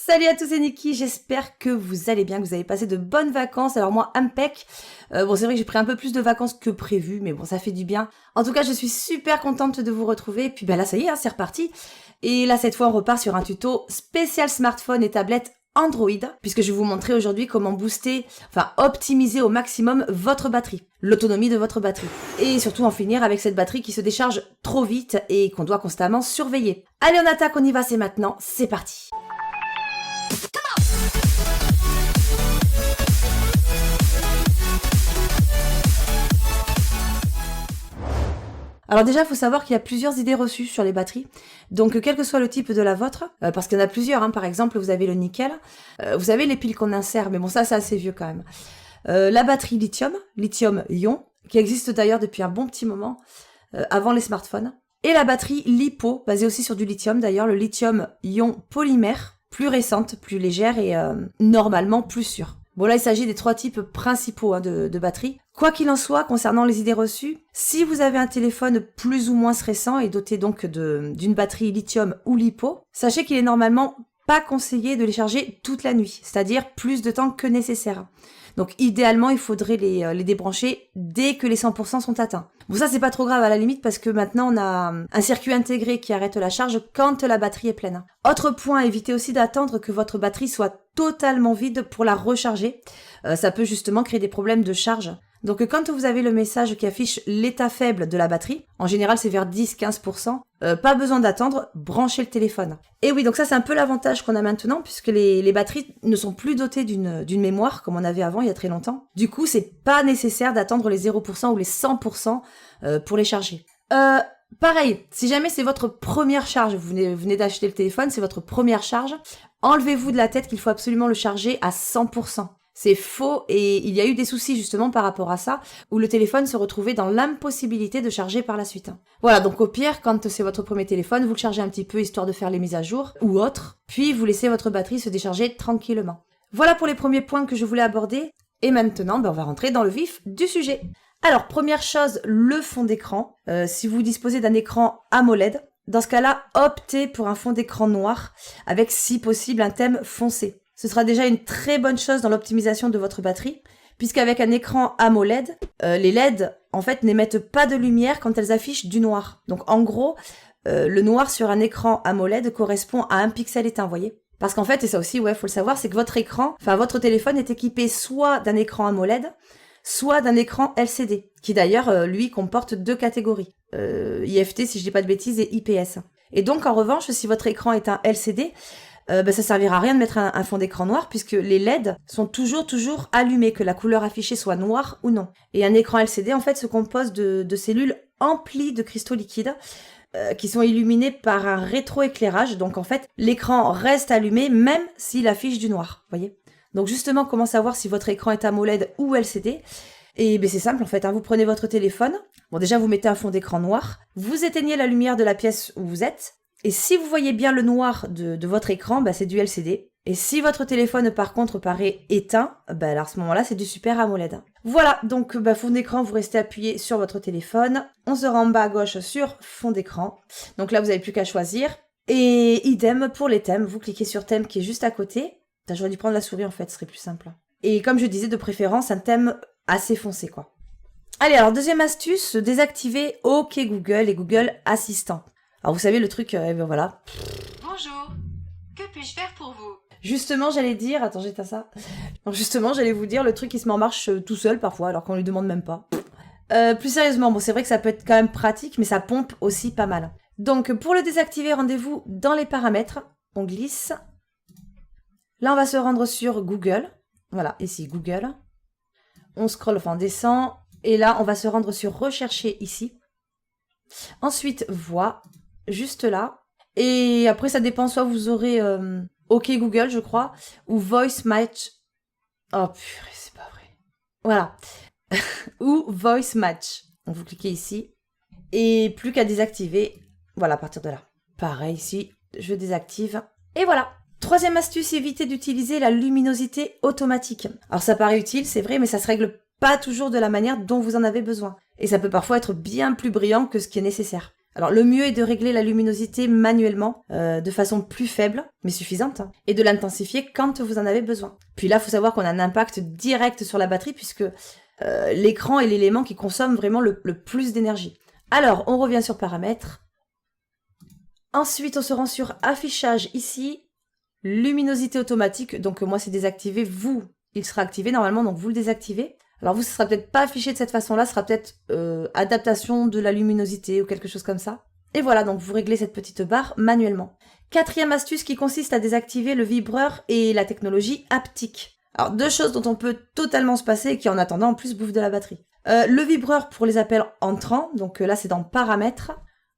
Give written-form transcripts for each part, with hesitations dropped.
Salut à tous, c'est Niki, j'espère que vous allez bien, que vous avez passé de bonnes vacances. Alors moi, impec. Bon, c'est vrai que j'ai pris un peu plus de vacances que prévu, mais bon, ça fait du bien. En tout cas, je suis super contente de vous retrouver. Et puis là, ça y est, c'est reparti. Et là, cette fois, on repart sur un tuto spécial smartphone et tablette Android, puisque je vais vous montrer aujourd'hui comment optimiser au maximum votre batterie, l'autonomie de votre batterie. Et surtout en finir avec cette batterie qui se décharge trop vite et qu'on doit constamment surveiller. Allez, on attaque, on y va, c'est maintenant, c'est parti. Alors déjà, il faut savoir qu'il y a plusieurs idées reçues sur les batteries. Donc, quel que soit le type de la vôtre, parce qu'il y en a plusieurs, par exemple, vous avez le nickel, vous avez les piles qu'on insère, mais bon, ça, c'est assez vieux quand même. La batterie lithium-ion, qui existe d'ailleurs depuis un bon petit moment, avant les smartphones. Et la batterie LiPo, basée aussi sur du lithium d'ailleurs, le lithium-ion polymère, plus récente, plus légère et normalement plus sûre. Bon là, il s'agit des trois types principaux de batteries. Quoi qu'il en soit, concernant les idées reçues, si vous avez un téléphone plus ou moins récent et doté donc d'une batterie lithium ou LiPo, sachez qu'il est normalement pas conseillé de les charger toute la nuit, c'est-à-dire plus de temps que nécessaire. Donc idéalement, il faudrait les débrancher dès que les 100% sont atteints. Bon ça c'est pas trop grave à la limite parce que maintenant on a un circuit intégré qui arrête la charge quand la batterie est pleine. Autre point, évitez aussi d'attendre que votre batterie soit totalement vide pour la recharger. Ça peut justement créer des problèmes de charge. Donc quand vous avez le message qui affiche l'état faible de la batterie, en général c'est vers 10-15%, pas besoin d'attendre, branchez le téléphone. Et oui, donc ça c'est un peu l'avantage qu'on a maintenant puisque les batteries ne sont plus dotées d'une mémoire comme on avait avant il y a très longtemps. Du coup c'est pas nécessaire d'attendre les 0% ou les 100% pour les charger. Pareil, si jamais c'est votre première charge, vous venez d'acheter le téléphone, c'est votre première charge, enlevez-vous de la tête qu'il faut absolument le charger à 100%. C'est faux et il y a eu des soucis justement par rapport à ça, où le téléphone se retrouvait dans l'impossibilité de charger par la suite. Voilà, donc au pire, quand c'est votre premier téléphone, vous le chargez un petit peu histoire de faire les mises à jour ou autre, puis vous laissez votre batterie se décharger tranquillement. Voilà pour les premiers points que je voulais aborder, et maintenant on va rentrer dans le vif du sujet. Alors première chose, le fond d'écran. Si vous disposez d'un écran AMOLED, dans ce cas-là, optez pour un fond d'écran noir, avec si possible un thème foncé. Ce sera déjà une très bonne chose dans l'optimisation de votre batterie, puisqu'avec un écran AMOLED, les LED, en fait, n'émettent pas de lumière quand elles affichent du noir. Donc, en gros, le noir sur un écran AMOLED correspond à un pixel éteint, vous voyez ? Parce qu'en fait, et ça aussi, faut le savoir, c'est que votre téléphone est équipé soit d'un écran AMOLED, soit d'un écran LCD, qui d'ailleurs, lui, comporte deux catégories. IFT, si je dis pas de bêtises, et IPS. Et donc, en revanche, si votre écran est un LCD, ça servira à rien de mettre un fond d'écran noir puisque les LED sont toujours allumés, que la couleur affichée soit noire ou non. Et un écran LCD en fait se compose de cellules emplies de cristaux liquides qui sont illuminés par un rétroéclairage. Donc en fait, l'écran reste allumé même s'il affiche du noir, voyez. Donc justement, comment savoir si votre écran est AMOLED ou LCD ? Et c'est simple en fait, vous prenez votre téléphone, bon déjà vous mettez un fond d'écran noir, vous éteignez la lumière de la pièce où vous êtes, et si vous voyez bien le noir de votre écran, c'est du LCD. Et si votre téléphone par contre paraît éteint, alors à ce moment-là c'est du Super AMOLED. Voilà, donc fond d'écran, vous restez appuyé sur votre téléphone, on sera en bas à gauche sur fond d'écran. Donc là vous n'avez plus qu'à choisir. Et idem pour les thèmes, vous cliquez sur thème qui est juste à côté. J'aurais dû prendre la souris en fait, ce serait plus simple. Et comme je disais, de préférence un thème assez foncé quoi. Allez, alors deuxième astuce, désactiver OK Google et Google Assistant. Alors vous savez le truc, voilà. Bonjour, que puis-je faire pour vous ? Justement, j'allais dire, attends, j'éteins ça. Donc justement, j'allais vous dire le truc qui se met en marche tout seul parfois, alors qu'on lui demande même pas. Plus sérieusement, c'est vrai que ça peut être quand même pratique, mais ça pompe aussi pas mal. Donc pour le désactiver, rendez-vous dans les paramètres, on glisse. Là, on va se rendre sur Google. Voilà, ici Google. On scrolle, on descend, et là, on va se rendre sur rechercher ici. Ensuite, voix. Juste là. Et après, ça dépend, soit vous aurez OK Google, je crois, ou Voice Match. Oh purée, c'est pas vrai. Voilà. Ou Voice Match. Donc vous cliquez ici. Et plus qu'à désactiver. Voilà, à partir de là. Pareil ici, je désactive. Et voilà. Troisième astuce, évitez d'utiliser la luminosité automatique. Alors ça paraît utile, c'est vrai, mais ça se règle pas toujours de la manière dont vous en avez besoin. Et ça peut parfois être bien plus brillant que ce qui est nécessaire. Alors le mieux est de régler la luminosité manuellement, de façon plus faible, mais suffisante, hein, et de l'intensifier quand vous en avez besoin. Puis là, il faut savoir qu'on a un impact direct sur la batterie puisque l'écran est l'élément qui consomme vraiment le plus d'énergie. Alors, on revient sur paramètres. Ensuite, on se rend sur affichage ici, luminosité automatique. Donc moi, c'est désactivé. Vous, il sera activé normalement, donc vous le désactivez. Alors vous, ce sera peut-être pas affiché de cette façon-là, ce sera peut-être adaptation de la luminosité ou quelque chose comme ça. Et voilà, donc vous réglez cette petite barre manuellement. Quatrième astuce qui consiste à désactiver le vibreur et la technologie haptique. Alors deux choses dont on peut totalement se passer et qui en attendant en plus bouffent de la batterie. Le vibreur pour les appels entrants, donc là c'est dans paramètres.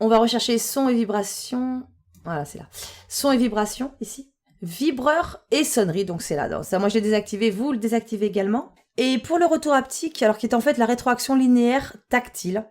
On va rechercher son et vibration. Voilà, c'est là. Son et vibration, ici. Vibreur et sonnerie, donc c'est là. Donc ça, moi je l'ai désactivé, vous le désactivez également. Et pour le retour haptique, alors qui est en fait la rétroaction linéaire tactile.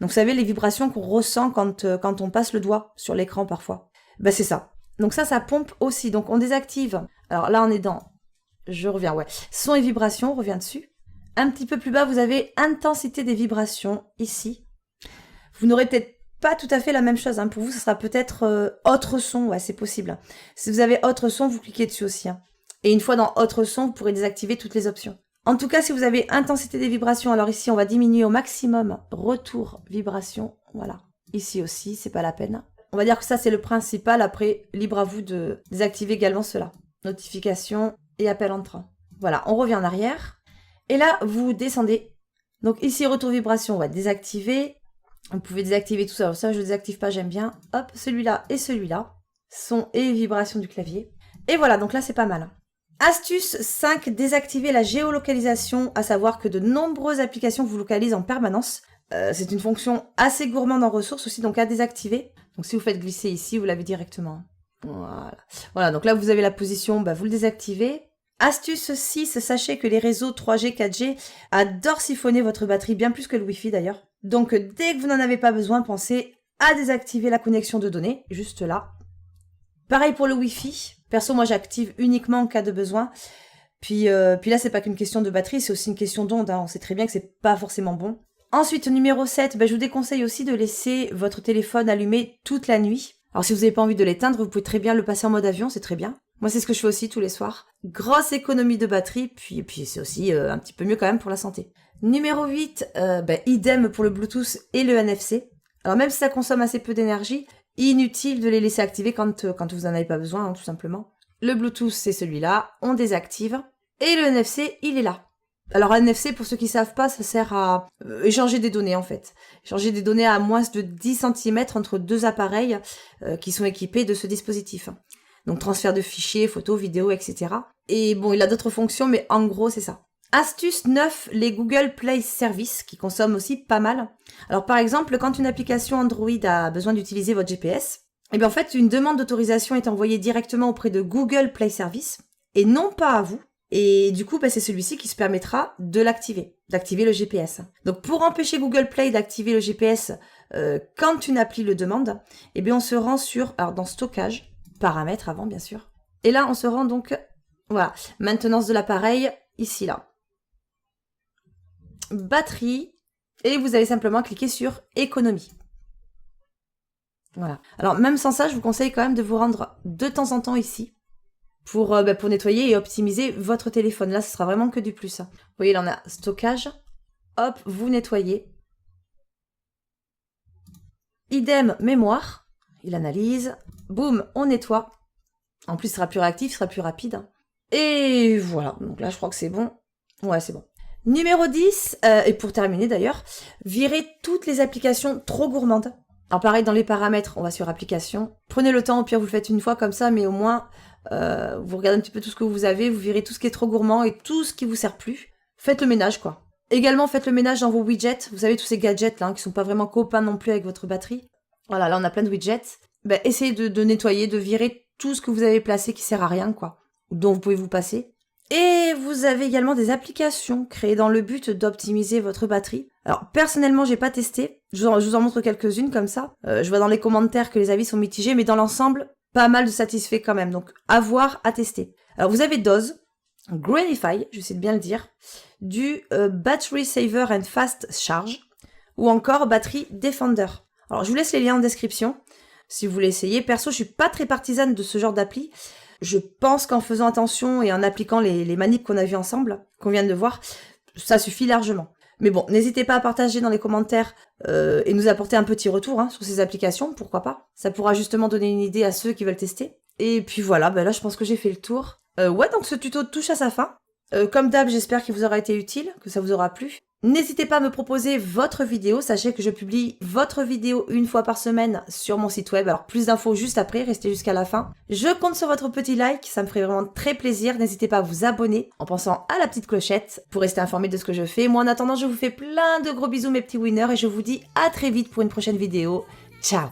Donc vous savez, les vibrations qu'on ressent quand on passe le doigt sur l'écran parfois. Ben c'est ça. Donc ça pompe aussi. Donc on désactive. Alors là on est dans... Je reviens, ouais. Son et vibration, on revient dessus. Un petit peu plus bas, vous avez intensité des vibrations, ici. Vous n'aurez peut-être pas tout à fait la même chose. Hein. Pour vous, ce sera peut-être autre son. Ouais, c'est possible. Si vous avez autre son, vous cliquez dessus aussi. Hein. Et une fois dans autre son, vous pourrez désactiver toutes les options. En tout cas, si vous avez intensité des vibrations, alors ici, on va diminuer au maximum retour vibration. Voilà. Ici aussi, c'est pas la peine. On va dire que ça, c'est le principal. Après, libre à vous de désactiver également cela. Notification et appel entrant. Voilà, on revient en arrière. Et là, vous descendez. Donc ici, retour vibration, on va désactiver. Vous pouvez désactiver tout ça. Alors ça, je ne désactive pas, j'aime bien. Hop, celui-là et celui-là. Son et vibration du clavier. Et voilà, donc là, c'est pas mal. Astuce 5, désactiver la géolocalisation, à savoir que de nombreuses applications vous localisent en permanence. C'est une fonction assez gourmande en ressources aussi, donc à désactiver. Donc si vous faites glisser ici, vous l'avez directement. Voilà. Voilà, donc là, vous avez la position, bah, vous le désactivez. Astuce 6, sachez que les réseaux 3G, 4G adorent siphonner votre batterie, bien plus que le Wi-Fi d'ailleurs. Donc dès que vous n'en avez pas besoin, pensez à désactiver la connexion de données, juste là. Pareil pour le Wi-Fi. Perso, moi j'active uniquement en cas de besoin. Puis là, c'est pas qu'une question de batterie, c'est aussi une question d'onde. Hein. On sait très bien que c'est pas forcément bon. Ensuite, numéro 7, je vous déconseille aussi de laisser votre téléphone allumé toute la nuit. Alors si vous n'avez pas envie de l'éteindre, vous pouvez très bien le passer en mode avion, c'est très bien. Moi, c'est ce que je fais aussi tous les soirs. Grosse économie de batterie, puis c'est aussi un petit peu mieux quand même pour la santé. Numéro 8, idem pour le Bluetooth et le NFC. Alors même si ça consomme assez peu d'énergie, inutile de les laisser activer quand vous n'en avez pas besoin, hein, tout simplement. Le Bluetooth, c'est celui-là, on désactive. Et le NFC, il est là. Alors un NFC, pour ceux qui ne savent pas, ça sert à échanger des données en fait. Échanger des données à moins de 10 cm entre deux appareils qui sont équipés de ce dispositif. Donc transfert de fichiers, photos, vidéos, etc. Et bon, il a d'autres fonctions, mais en gros, c'est ça. Astuce 9, les Google Play Services, qui consomment aussi pas mal. Alors par exemple, quand une application Android a besoin d'utiliser votre GPS, eh bien en fait, une demande d'autorisation est envoyée directement auprès de Google Play Services, et non pas à vous. Et du coup, c'est celui-ci qui se permettra de l'activer, d'activer le GPS. Donc pour empêcher Google Play d'activer le GPS quand une appli le demande, eh bien on se rend dans stockage, paramètres avant bien sûr. Et là, on se rend donc, voilà, maintenance de l'appareil, ici là. Batterie, et vous allez simplement cliquer sur économie. Voilà. Alors même sans ça, je vous conseille quand même de vous rendre de temps en temps ici pour nettoyer et optimiser votre téléphone. Là, ce sera vraiment que du plus. Vous voyez, là on a stockage. Hop, vous nettoyez. Idem mémoire. Il analyse. Boum, on nettoie. En plus, ce sera plus réactif, ce sera plus rapide. Et voilà. Donc là, je crois que c'est bon. Ouais, c'est bon. Numéro 10, et pour terminer d'ailleurs, virez toutes les applications trop gourmandes. Alors pareil, dans les paramètres, on va sur applications. Prenez le temps, au pire vous le faites une fois comme ça, mais au moins, vous regardez un petit peu tout ce que vous avez, vous virez tout ce qui est trop gourmand et tout ce qui vous sert plus. Faites le ménage, quoi. Également, faites le ménage dans vos widgets. Vous savez, tous ces gadgets là, qui sont pas vraiment copains non plus avec votre batterie. Voilà, là on a plein de widgets. Essayez de nettoyer, de virer tout ce que vous avez placé qui sert à rien, quoi. Ou dont vous pouvez vous passer. Et vous avez également des applications créées dans le but d'optimiser votre batterie. Alors personnellement, j'ai pas testé. Je vous en montre quelques-unes comme ça. Je vois dans les commentaires que les avis sont mitigés, mais dans l'ensemble, pas mal de satisfaits quand même. Donc à voir, à tester. Alors vous avez Dose, Greenify, j'essaie de bien le dire, du Battery Saver and Fast Charge, ou encore Battery Defender. Alors je vous laisse les liens en description si vous voulez essayer. Perso, je suis pas très partisane de ce genre d'appli. Je pense qu'en faisant attention et en appliquant les manips qu'on a vues ensemble, qu'on vient de voir, ça suffit largement. Mais bon, n'hésitez pas à partager dans les commentaires et nous apporter un petit retour sur ces applications, pourquoi pas. Ça pourra justement donner une idée à ceux qui veulent tester. Et puis voilà, ben là je pense que j'ai fait le tour. Ouais, donc ce tuto touche à sa fin. Comme d'hab, j'espère qu'il vous aura été utile, que ça vous aura plu. N'hésitez pas à me proposer votre vidéo, sachez que je publie votre vidéo une fois par semaine sur mon site web, alors plus d'infos juste après, restez jusqu'à la fin. Je compte sur votre petit like, ça me ferait vraiment très plaisir, n'hésitez pas à vous abonner en pensant à la petite clochette pour rester informé de ce que je fais. Moi en attendant, je vous fais plein de gros bisous mes petits winners et je vous dis à très vite pour une prochaine vidéo. Ciao!